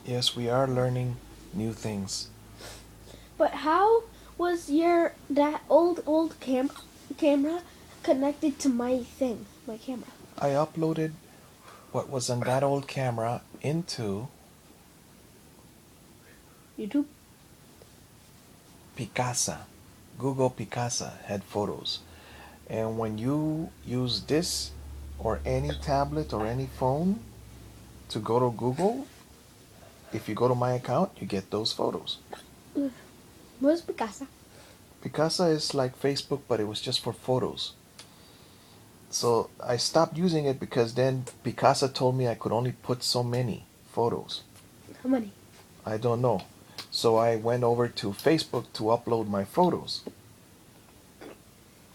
Yes, we are learning new things. But how was your that old camera connected to my thing, my camera? I uploaded what was on that old camera into YouTube. Picasa. Google Picasa had photos. And when you use this or any tablet or any phone to go to Google, if you go to my account, you get those photos. What's Picasa? Picasa is like Facebook, but it was just for photos. So I stopped using it because then Picasa told me I could only put so many photos. How many? I don't know. So I went over to Facebook to upload my photos.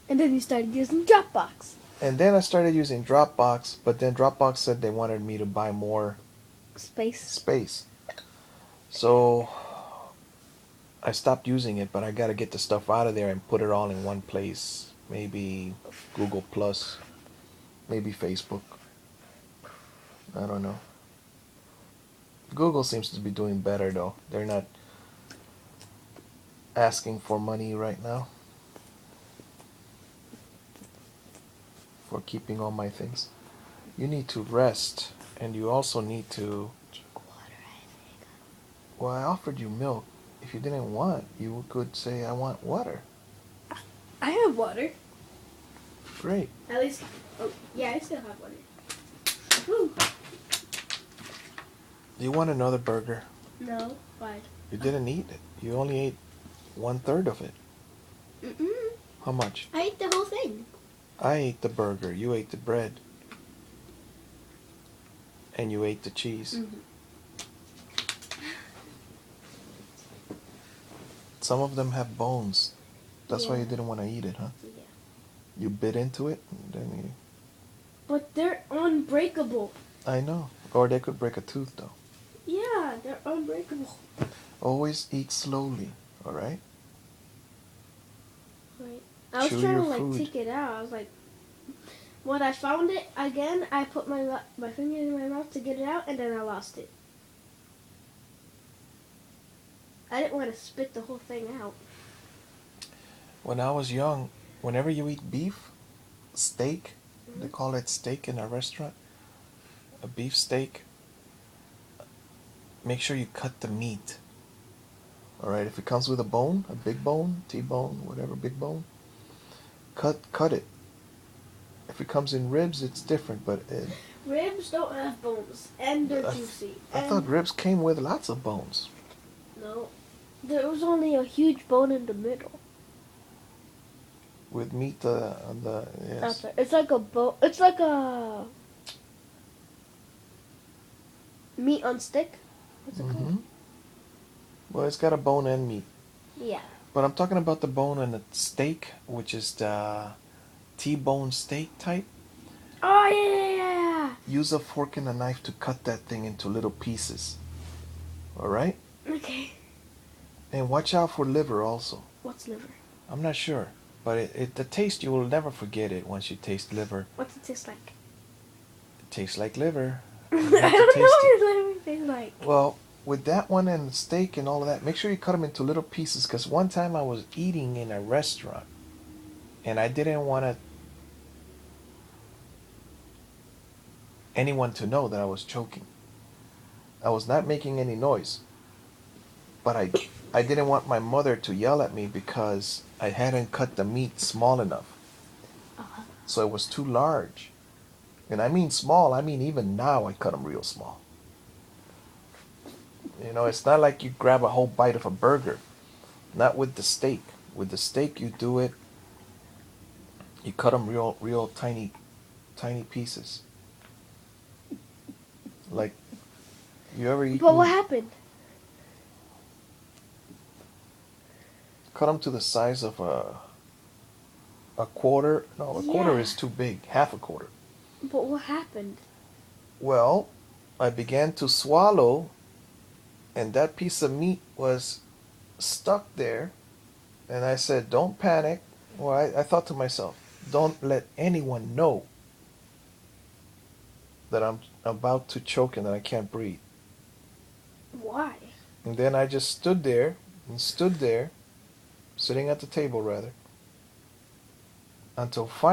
And then you started using Dropbox. And then I started using Dropbox, but then Dropbox said they wanted me to buy more Space. space. So I stopped using it, but I got to get the stuff out of there and put it all in one place. Maybe Google Plus, maybe Facebook. I don't know. Google seems to be doing better though. They're not asking for money right now for keeping all my things. You need to rest, and you also need to. Drink water, I think. Well, I offered you milk. If you didn't want, you could say, I want water. I have water. Great. At least, oh yeah, I still have water. Woo. Do you want another burger? No, why? You didn't eat it. You only ate 1/3 of it. Mm-mm. How much? I ate the whole thing. I ate the burger. You ate the bread. And you ate the cheese. Mm-hmm. Some of them have bones. That's why Yeah. you didn't want to eat it, huh? Yeah. You bit into it, and then you. But they're unbreakable. I know. Or they could break a tooth, though. Yeah, they're unbreakable. Always eat slowly, alright? Right. I was Chew trying your to like food. take it out. I was like, when I found it again, I put my finger in my mouth to get it out, and then I lost it. I didn't want to spit the whole thing out. When I was young, whenever you eat beef, steak, they Mm-hmm. call it steak in a restaurant, a beef steak, make sure you cut the meat. Alright, if it comes with a bone, a big bone, T-bone, whatever, big bone, cut it. If it comes in ribs, it's different, but Ribs don't have bones, and they're I, juicy. I thought ribs came with lots of bones. No, there was only a huge bone in the middle. With meat on the, yes. That's right. It's like a bone. It's like a meat on stick. What's it Mm-hmm. called? Well, it's got a bone and meat. Yeah. But I'm talking about the bone and the steak, which is the T-bone steak type. Oh yeah. Use a fork and a knife to cut that thing into little pieces. Alright? Okay. And watch out for liver also. What's liver? I'm not sure. But the taste, you will never forget it once you taste liver. What's it taste like? It tastes like liver. I You don't have to know taste it. what liver tastes like. Well, with that one and the steak and all of that, make sure you cut them into little pieces. Because one time I was eating in a restaurant and I didn't want anyone to know that I was choking. I was not making any noise. But I didn't want my mother to yell at me because I hadn't cut the meat small enough. Uh-huh. So it was too large. And I mean small, I mean even now I cut them real small. You know, it's not like you grab a whole bite of a burger. Not with the steak. With the steak, you do it. You cut them real tiny, tiny pieces. Like, you ever eat? But what happened? Cut them to the size of a quarter. No, a quarter Yeah. is too big. Half a quarter. But what happened? Well, I began to swallow, and that piece of meat was stuck there. And I said, "Don't panic." Well, I thought to myself, "Don't let anyone know that I'm about to choke and that I can't breathe." Why? And then I just stood there and stood there, sitting at the table rather, until finally